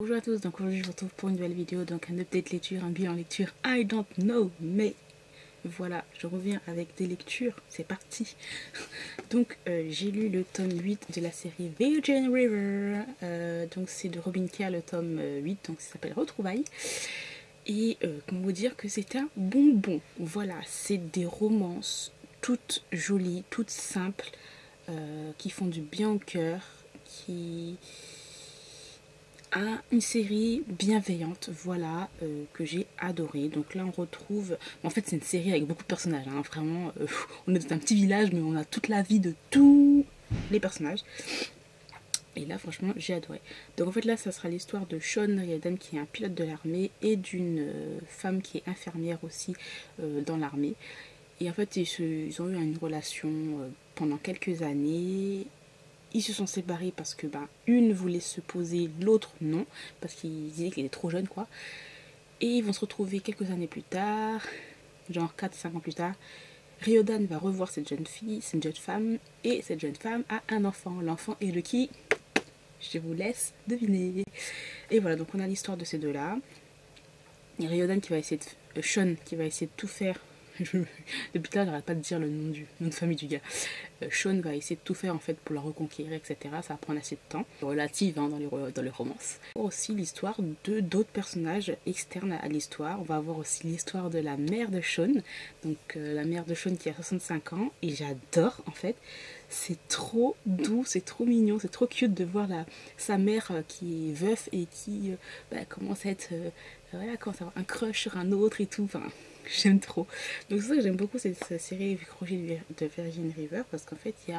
Bonjour à tous, donc aujourd'hui je vous retrouve pour une nouvelle vidéo, donc un update lecture, un bilan lecture, I don't know, mais voilà, je reviens avec des lectures, c'est parti. Donc j'ai lu le tome 8 de la série Virgin River, donc c'est de Robin Kerr le tome 8, donc ça s'appelle Retrouvailles. Et comment vous dire que c'est un bonbon, voilà, c'est des romances toutes jolies, toutes simples, qui font du bien au cœur, qui... une série bienveillante, voilà, que j'ai adoré. Donc là on retrouve, en fait c'est une série avec beaucoup de personnages, hein, vraiment, on est dans un petit village mais on a toute la vie de tous les personnages. Et là franchement j'ai adoré. Donc en fait là ça sera l'histoire de Sean Riordan qui est un pilote de l'armée et d'une femme qui est infirmière aussi dans l'armée. Et en fait ils ont eu une relation pendant quelques années. Ils se sont séparés parce que une voulait se poser, l'autre non, parce qu'ils disaient qu'il était trop jeune quoi. Et ils vont se retrouver quelques années plus tard, genre 4-5 ans plus tard. Riordan va revoir cette jeune fille, cette jeune femme, et cette jeune femme a un enfant. L'enfant est de qui? Je vous laisse deviner. Et voilà, donc on a l'histoire de ces deux-là. Et Riordan qui va essayer de... Sean qui va essayer de tout faire. Depuis là, j'arrête pas de dire le nom de famille du gars. Sean va essayer de tout faire en fait pour la reconquérir, etc. Ça va prendre assez de temps. Relative hein, dans les romances. On va aussi l'histoire de d'autres personnages externes à l'histoire. On va avoir aussi l'histoire de la mère de Sean. Donc la mère de Sean qui a 65 ans. Et j'adore en fait. C'est trop doux, c'est trop mignon, c'est trop cute de voir sa mère qui est veuf et qui commence à être... voilà, commence à avoir un crush sur un autre et tout. Enfin... J'aime trop. Donc c'est ça que j'aime beaucoup cette série de Virgin River, parce qu'en fait il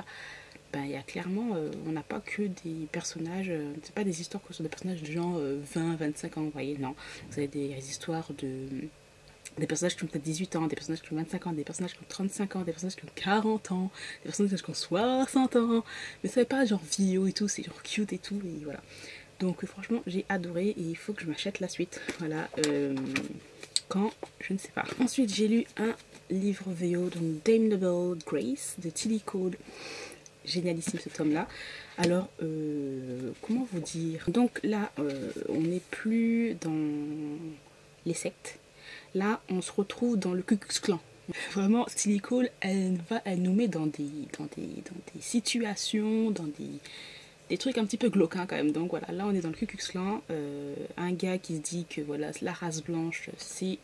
y a clairement, on n'a pas que des personnages, c'est pas des histoires que sur des personnages de genre 20-25 ans, vous voyez, non. Vous avez des histoires des personnages qui ont peut-être 18 ans, des personnages qui ont 25 ans, des personnages qui ont 35 ans, des personnages qui ont 40 ans, des personnages qui ont 60 ans, mais ça n'est pas genre vieux et tout, c'est genre cute et tout, et voilà. Donc franchement j'ai adoré et il faut que je m'achète la suite, voilà. Quand, je ne sais pas. Ensuite, j'ai lu un livre VO, donc Damnable Grace de Tilly Cole. Génialissime ce tome-là. Alors, comment vous dire? Donc là, on n'est plus dans les sectes. Là, on se retrouve dans le Ku Klux Klan. Vraiment, Tilly Cole, elle nous met dans des situations, dans des trucs un petit peu glauques hein, quand même. Donc voilà, là on est dans le Ku Klux Klan, un gars qui se dit que voilà, la race blanche c'est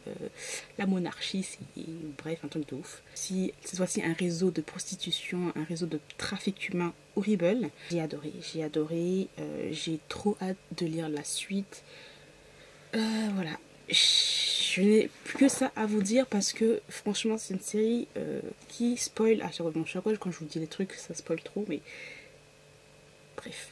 la monarchie, c'est bref un truc de ouf. Si cette fois-ci un réseau de prostitution, un réseau de trafic humain horrible. J'ai adoré, j'ai trop hâte de lire la suite. Voilà, je n'ai plus que ça à vous dire parce que franchement c'est une série qui spoil à chaque fois. Quand je vous dis les trucs ça spoil trop, mais bref,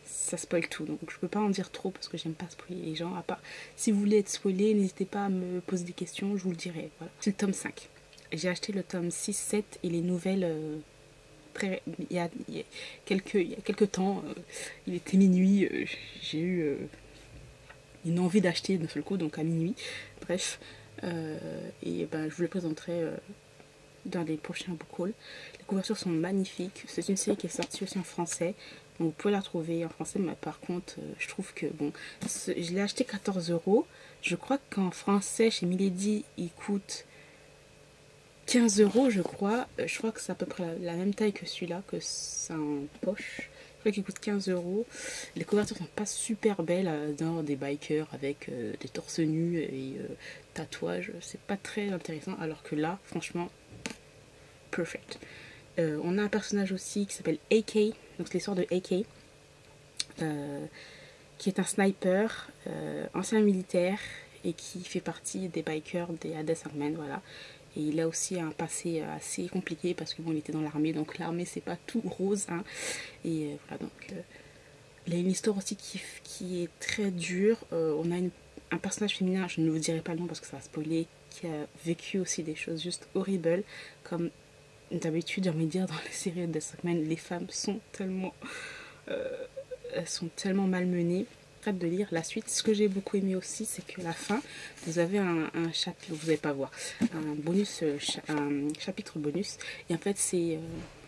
ça spoil tout, donc je peux pas en dire trop parce que j'aime pas spoiler les gens. À part, si vous voulez être spoilé, n'hésitez pas à me poser des questions, je vous le dirai. Voilà. C'est le tome 5. J'ai acheté le tome 6, 7 et les nouvelles il y a quelques temps. Il était minuit, j'ai eu une envie d'acheter d'un seul coup, donc à minuit. Bref, et je vous les présenterai dans les prochains book hauls. Les couvertures sont magnifiques. C'est une série qui est sortie aussi en français. Donc vous pouvez la trouver en français, mais par contre, je trouve que bon, je l'ai acheté 14 €. Je crois qu'en français, chez Milady, il coûte 15 €, je crois. Je crois que c'est à peu près la même taille que celui-là, que c'est en poche. Je crois qu'il coûte 15 €. Les couvertures sont pas super belles, dans des bikers avec des torse nus et tatouages. C'est pas très intéressant, alors que là, franchement, perfect. On a un personnage aussi qui s'appelle AK, donc c'est l'histoire de AK, qui est un sniper, ancien militaire, et qui fait partie des bikers des Hades Hangmen, voilà. Et il a aussi un passé assez compliqué parce que bon, il était dans l'armée, donc l'armée c'est pas tout rose, hein. Et voilà, donc il a une histoire aussi qui est très dure. On a un personnage féminin, je ne vous dirai pas le nom parce que ça va spoiler, qui a vécu aussi des choses juste horribles, comme d'habitude, j'ai envie de dire, dans les séries de Hangmen, les femmes sont tellement elles sont tellement malmenées. Hâte de lire la suite. Ce que j'ai beaucoup aimé aussi, c'est que la fin, vous avez un chapitre, vous n'allez pas voir, un bonus, un chapitre bonus, et en fait c'est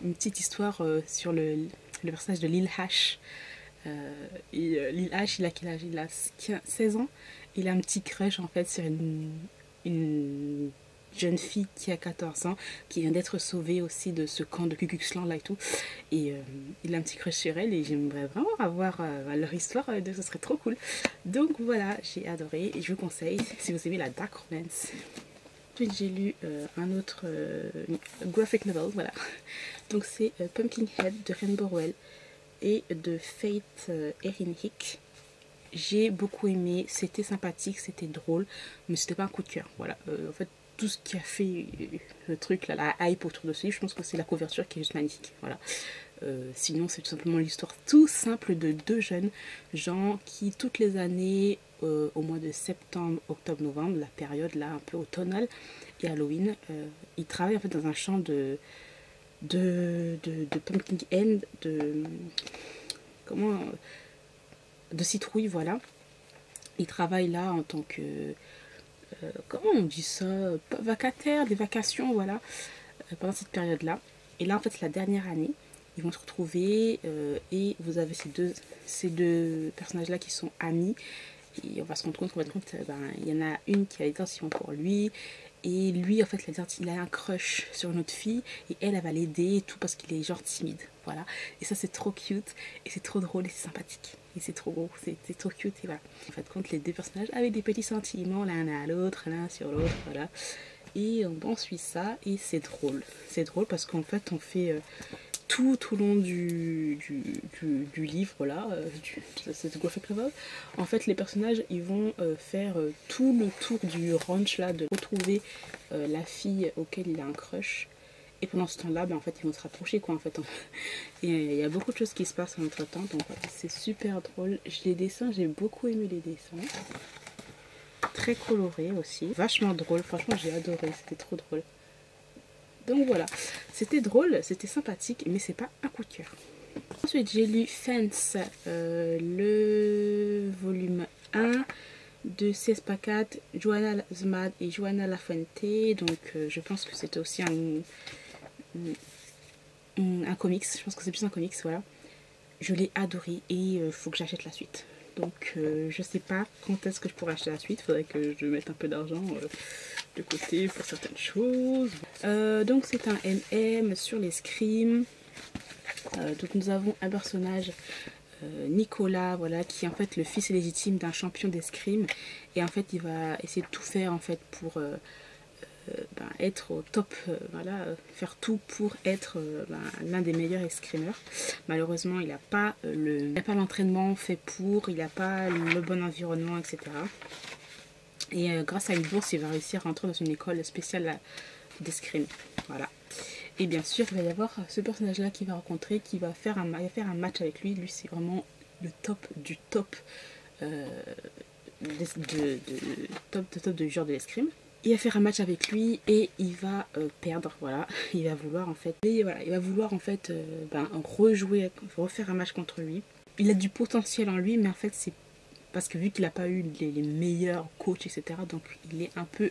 une petite histoire sur le personnage de Lil Hash, Lil H, il a quel âge? Il a 16 ans. Il a un petit crush en fait sur une jeune fille qui a 14 ans, qui vient d'être sauvée aussi de ce camp de Ku Klux Klan là et tout. Et il a un petit crush sur elle et j'aimerais vraiment avoir leur histoire, ce serait trop cool. Donc voilà, j'ai adoré et je vous conseille si vous aimez la dark romance. Ensuite j'ai lu un autre graphic novel, voilà. Donc c'est Pumpkinhead de Rainbow Rowell et de Faith Erin Hick. J'ai beaucoup aimé, c'était sympathique, c'était drôle, mais c'était pas un coup de cœur. Voilà, en fait, tout ce qui a fait le truc, là, la hype autour de ce livre, je pense que c'est la couverture qui est juste magnifique. Voilà. Sinon, c'est tout simplement l'histoire tout simple de deux jeunes gens qui, toutes les années, au mois de septembre, octobre, novembre, la période là un peu automnale et Halloween, ils travaillent en fait dans un champ de pumpkin comment de citrouille, voilà. Ils travaillent là en tant que comment on dit ça, vacataires, des vacations, voilà, pendant cette période là. Et là en fait c'est la dernière année, ils vont se retrouver et vous avez ces deux personnages là qui sont amis. Et on va se rendre compte il y en a une qui a des sentiments pour lui. Et lui, en fait, il a un crush sur une autre fille. Et elle va l'aider et tout parce qu'il est genre timide. Voilà. Et ça, c'est trop cute. Et c'est trop drôle et c'est sympathique. Et c'est trop beau. C'est trop cute. Et voilà. En fait, compte les deux personnages avec des petits sentiments l'un à l'autre, l'un sur l'autre. Voilà. Et on suit ça. Et c'est drôle. C'est drôle parce qu'en fait, on fait tout au long du livre là, cette graphic novel, en fait les personnages ils vont faire tout le tour du ranch là, de retrouver la fille auquel il a un crush. Et pendant ce temps là, en fait ils vont se rapprocher quoi en fait. Et il y a beaucoup de choses qui se passent en entre temps, donc c'est super drôle. Les dessins, j'ai beaucoup aimé les dessins. Très coloré aussi, vachement drôle, franchement j'ai adoré, c'était trop drôle. Donc voilà, c'était drôle, c'était sympathique, mais c'est pas un coup de cœur. Ensuite, j'ai lu Fence, le volume 1 de C.S. Pacat, Joanna Zmad et Joanna Lafuente. Donc je pense que c'était aussi un comics, je pense que c'est plus un comics, voilà. Je l'ai adoré et il faut que j'achète la suite. Donc je sais pas quand est-ce que je pourrai acheter la suite, il faudrait que je mette un peu d'argent de côté pour certaines choses. Donc c'est un MM sur l'escrime. Donc nous avons un personnage, Nicolas, voilà, qui est en fait le fils légitime d'un champion d'escrime. Et en fait il va essayer de tout faire en fait pour être au top, voilà, faire tout pour être l'un des meilleurs escrimeurs. Malheureusement il n'a pas l'entraînement fait pour, il n'a pas le bon environnement, etc. Et grâce à une bourse il va réussir à entrer dans une école spéciale d'escrime, voilà. Et bien sûr il va y avoir ce personnage là qu'il va rencontrer, qui va faire un match avec lui. Lui c'est vraiment le top du top top du genre de l'escrime. Il va faire un match avec lui et il va perdre, voilà. Il va vouloir en fait, refaire un match contre lui. Il a du potentiel en lui, mais en fait c'est parce que vu qu'il n'a pas eu les meilleurs coachs, etc., donc il est un peu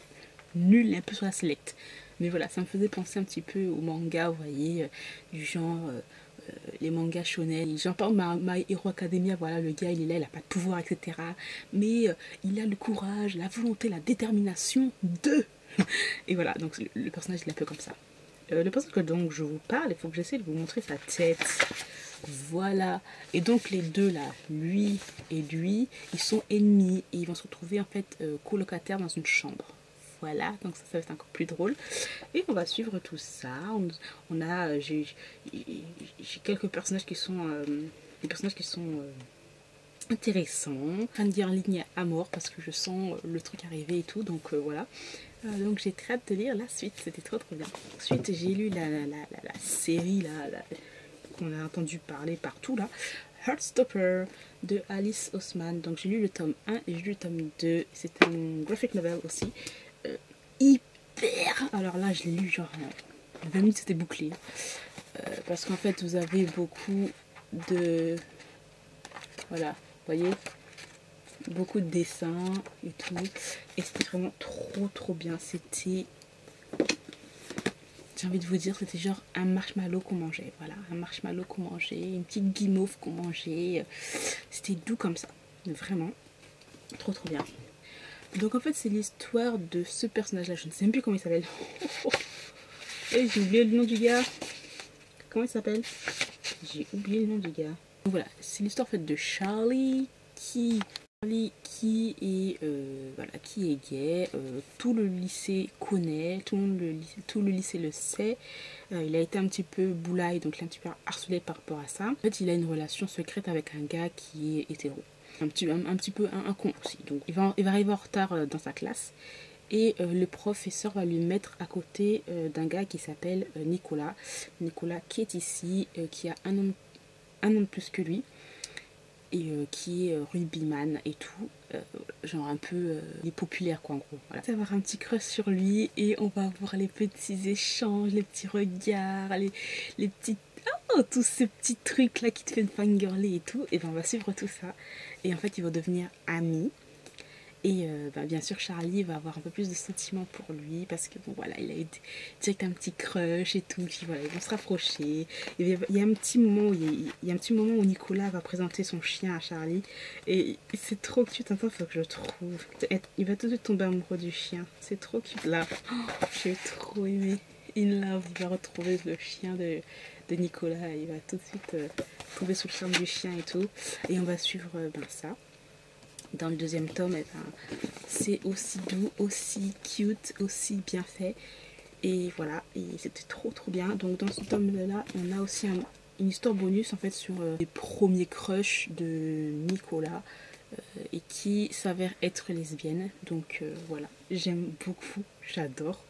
nul, un peu sur la select. Mais voilà, ça me faisait penser un petit peu au manga, vous voyez, du genre les mangas shonen. J'en parle My Hero Academia, voilà, le gars il est là, il n'a pas de pouvoir, etc. Mais il a le courage, la volonté, la détermination de... Et voilà, donc le personnage il est un peu comme ça. Le personnage dont je vous parle, il faut que j'essaie de vous montrer sa tête. Voilà. Et donc les deux là, lui et lui, ils sont ennemis et ils vont se retrouver en fait colocataires dans une chambre. Voilà, donc ça va être encore plus drôle. Et on va suivre tout ça. J'ai quelques personnages qui sont intéressants. En train de dire en ligne à mort parce que je sens le truc arriver et tout. Donc voilà. Donc j'ai très hâte de lire la suite. C'était trop bien. Ensuite j'ai lu la série là, qu'on a entendu parler partout là. Heartstopper de Alice Oseman. Donc j'ai lu le tome 1 et j'ai lu le tome 2. C'est un graphic novel aussi. Hyper. Alors là je l'ai lu genre 20 minutes, c'était bouclé. Parce qu'en fait vous avez beaucoup de... Voilà, vous voyez, beaucoup de dessins et tout. Et c'était vraiment trop bien. C'était j'ai envie de vous dire, c'était genre un marshmallow qu'on mangeait. Voilà, un marshmallow qu'on mangeait, une petite guimauve qu'on mangeait. C'était doux comme ça, vraiment. Trop trop bien. Donc en fait c'est l'histoire de ce personnage là, je ne sais même plus comment il s'appelle. Et j'ai oublié le nom du gars. Comment il s'appelle? J'ai oublié le nom du gars. Donc voilà, c'est l'histoire en fait de Charlie qui est voilà, qui est gay. Tout le lycée connaît, tout le lycée le sait. Il a été un petit peu boulaille, donc il est un petit peu harcelé par rapport à ça. En fait il a une relation secrète avec un gars qui est hétéro. Un petit peu un con aussi. Donc il va arriver en retard dans sa classe. Et le professeur va lui mettre à côté d'un gars qui s'appelle Nicolas. Nicolas qui est ici, qui a un an de plus que lui. Et qui est rugbyman et tout. Genre un peu... il est populaire quoi en gros. Voilà. On va avoir un petit crush sur lui et on va voir les petits échanges, les petits regards, les petits... Oh, tous ces petits trucs là qui te font fangirler et tout. Et ben on va suivre tout ça. Et en fait ils vont devenir amis. Et bien sûr Charlie va avoir un peu plus de sentiments pour lui parce que bon voilà il a direct un petit crush et tout, puis voilà ils vont se rapprocher. Il y a un petit moment où Nicolas va présenter son chien à Charlie et c'est trop cute. Attends, faut que je trouve, il va tout de suite tomber amoureux du chien, c'est trop cute là. Oh, j'ai trop aimé. Il va retrouver le chien de Nicolas, il va tout de suite tomber sous le charme du chien et tout, et on va suivre ça. Dans le deuxième tome, eh ben, c'est aussi doux, aussi cute, aussi bien fait. Et voilà, et c'était trop trop bien. Donc dans ce tome-là, on a aussi une histoire bonus en fait sur les premiers crushs de Nicolas et qui s'avère être lesbienne. Donc voilà, j'aime beaucoup, j'adore.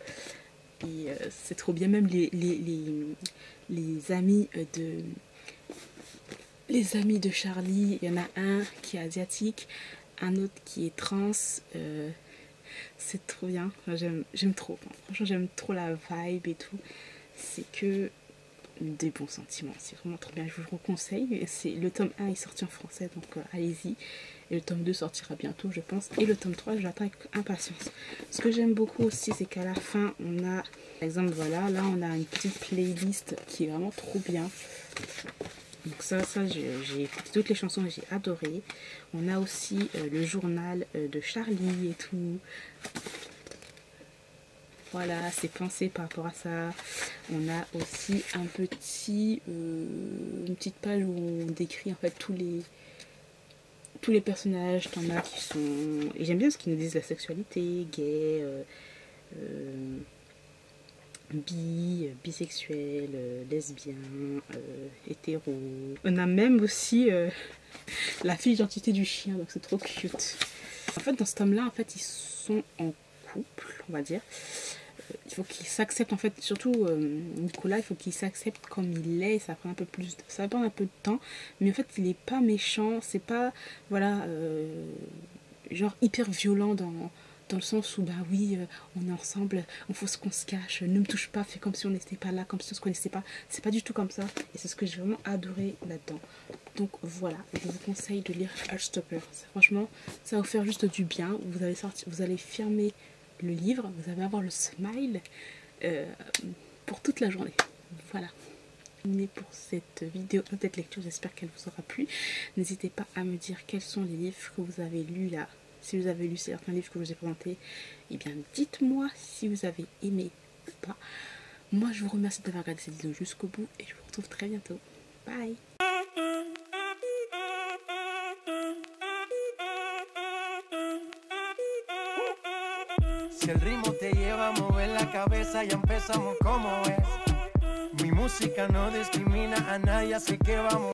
Et c'est trop bien, même les amis de Charlie, il y en a un qui est asiatique, un autre qui est trans, c'est trop bien, enfin, j'aime trop, franchement j'aime trop la vibe et tout, c'est que des bons sentiments, c'est vraiment trop bien, je vous le conseille. Le tome 1 est sorti en français, donc allez-y, et le tome 2 sortira bientôt je pense, et le tome 3 je l'attends avec impatience. Ce que j'aime beaucoup aussi c'est qu'à la fin on a, par exemple voilà, là on a une petite playlist qui est vraiment trop bien. Donc ça j'ai écouté toutes les chansons et j'ai adoré. On a aussi le journal de Charlie et tout. Voilà, c'est pensé par rapport à ça. On a aussi une petite page où on décrit en fait tous les personnages. T'en as qui sont... Et j'aime bien ce qu'ils nous disent, la sexualité, gay, bisexuel, lesbien, hétéro. On a même aussi la fiche d'identité du chien, donc c'est trop cute. En fait, dans ce tome-là, en fait, ils sont en couple, on va dire. Il faut qu'il s'accepte, en fait, surtout Nicolas, il faut qu'il s'accepte comme il est. Ça prend un peu ça prend un peu de temps, mais en fait, il n'est pas méchant. C'est pas, voilà, genre hyper violent dans le sens où, bah oui, on est ensemble, il faut qu'on se cache, ne me touche pas, fais comme si on n'était pas là, comme si on se connaissait pas. C'est pas du tout comme ça, et c'est ce que j'ai vraiment adoré là-dedans. Donc voilà, je vous conseille de lire Heartstopper. Franchement, ça va vous faire juste du bien. Vous allez fermer le livre, vous allez avoir le smile pour toute la journée. Voilà. Pour cette vidéo, cette lecture, j'espère qu'elle vous aura plu. N'hésitez pas à me dire quels sont les livres que vous avez lus là. Si vous avez lu certains livres que je vous ai présentés, eh bien dites-moi si vous avez aimé ou pas. Moi je vous remercie d'avoir regardé cette vidéo jusqu'au bout et je vous retrouve très bientôt. Bye. Si el ritmo te lleva a mover la cabeza, ya empezamos como es. Mi música no discrimina a nadie, así que vamos.